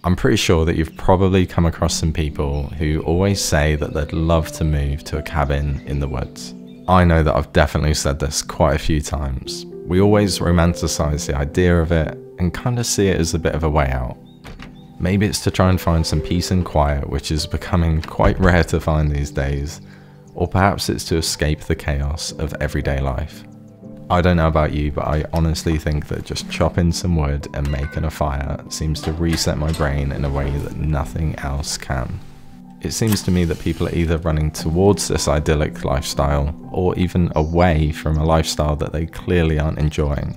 I'm pretty sure that you've probably come across some people who always say that they'd love to move to a cabin in the woods. I know that I've definitely said this quite a few times. We always romanticize the idea of it and kind of see it as a bit of a way out. Maybe it's to try and find some peace and quiet, which is becoming quite rare to find these days, or perhaps it's to escape the chaos of everyday life. I don't know about you, but I honestly think that just chopping some wood and making a fire seems to reset my brain in a way that nothing else can. It seems to me that people are either running towards this idyllic lifestyle or even away from a lifestyle that they clearly aren't enjoying.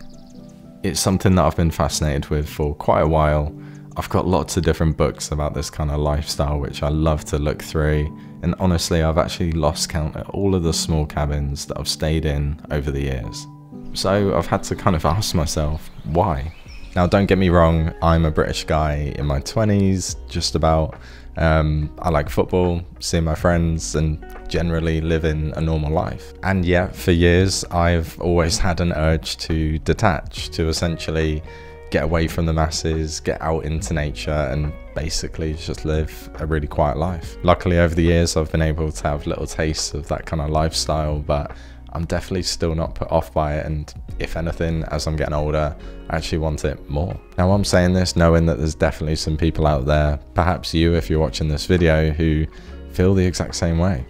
It's something that I've been fascinated with for quite a while. I've got lots of different books about this kind of lifestyle which I love to look through, and honestly I've actually lost count at all of the small cabins that I've stayed in over the years. So I've had to kind of ask myself, why? Now don't get me wrong, I'm a British guy in my 20s, just about. I like football, seeing my friends, and generally living a normal life. And yet for years I've always had an urge to detach, to essentially get away from the masses, get out into nature and basically just live a really quiet life. Luckily over the years I've been able to have little tastes of that kind of lifestyle, but I'm definitely still not put off by it, and if anything, as I'm getting older, I actually want it more. Now I'm saying this knowing that there's definitely some people out there, perhaps you if you're watching this video, who feel the exact same way.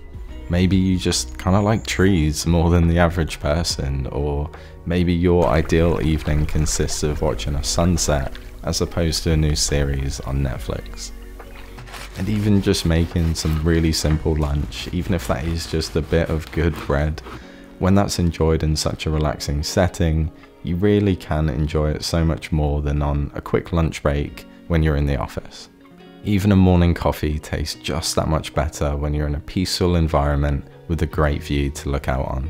Maybe you just kind of like trees more than the average person, or maybe your ideal evening consists of watching a sunset as opposed to a new series on Netflix. And even just making some really simple lunch, even if that is just a bit of good bread, when that's enjoyed in such a relaxing setting, you really can enjoy it so much more than on a quick lunch break when you're in the office. Even a morning coffee tastes just that much better when you're in a peaceful environment with a great view to look out on.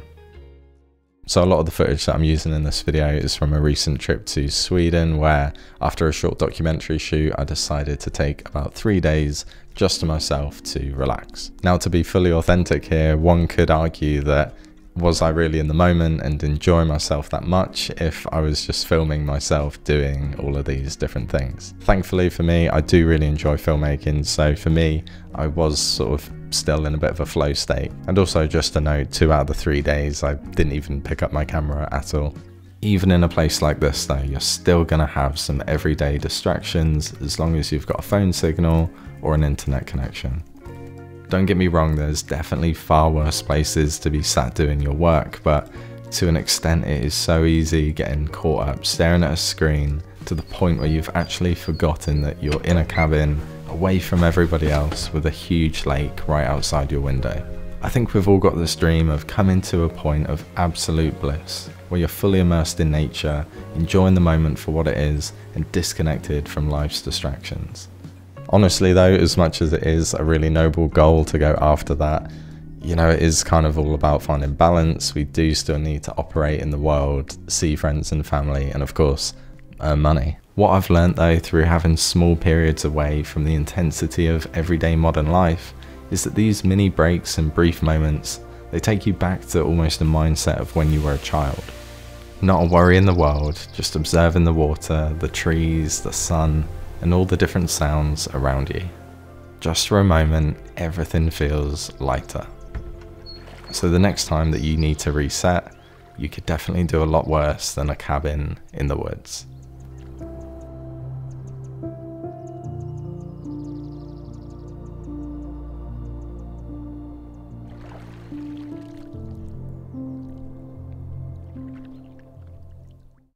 So a lot of the footage that I'm using in this video is from a recent trip to Sweden, where after a short documentary shoot I decided to take about 3 days just to myself to relax. Now to be fully authentic here, one could argue that was I really in the moment and enjoying myself that much if I was just filming myself doing all of these different things. Thankfully for me, I do really enjoy filmmaking, so for me, I was sort of still in a bit of a flow state. And also just to note, 2 out of the 3 days, I didn't even pick up my camera at all. Even in a place like this though, you're still gonna have some everyday distractions as long as you've got a phone signal or an internet connection. Don't get me wrong, there's definitely far worse places to be sat doing your work, but to an extent it is so easy getting caught up staring at a screen to the point where you've actually forgotten that you're in a cabin away from everybody else with a huge lake right outside your window. I think we've all got this dream of coming to a point of absolute bliss, where you're fully immersed in nature, enjoying the moment for what it is, and disconnected from life's distractions. Honestly though, as much as it is a really noble goal to go after that, you know, it is kind of all about finding balance. We do still need to operate in the world, see friends and family, and of course, earn money. What I've learnt though through having small periods away from the intensity of everyday modern life is that these mini breaks and brief moments, they take you back to almost the mindset of when you were a child. Not a worry in the world, just observing the water, the trees, the sun, and all the different sounds around you. Just for a moment, everything feels lighter. So the next time that you need to reset, you could definitely do a lot worse than a cabin in the woods.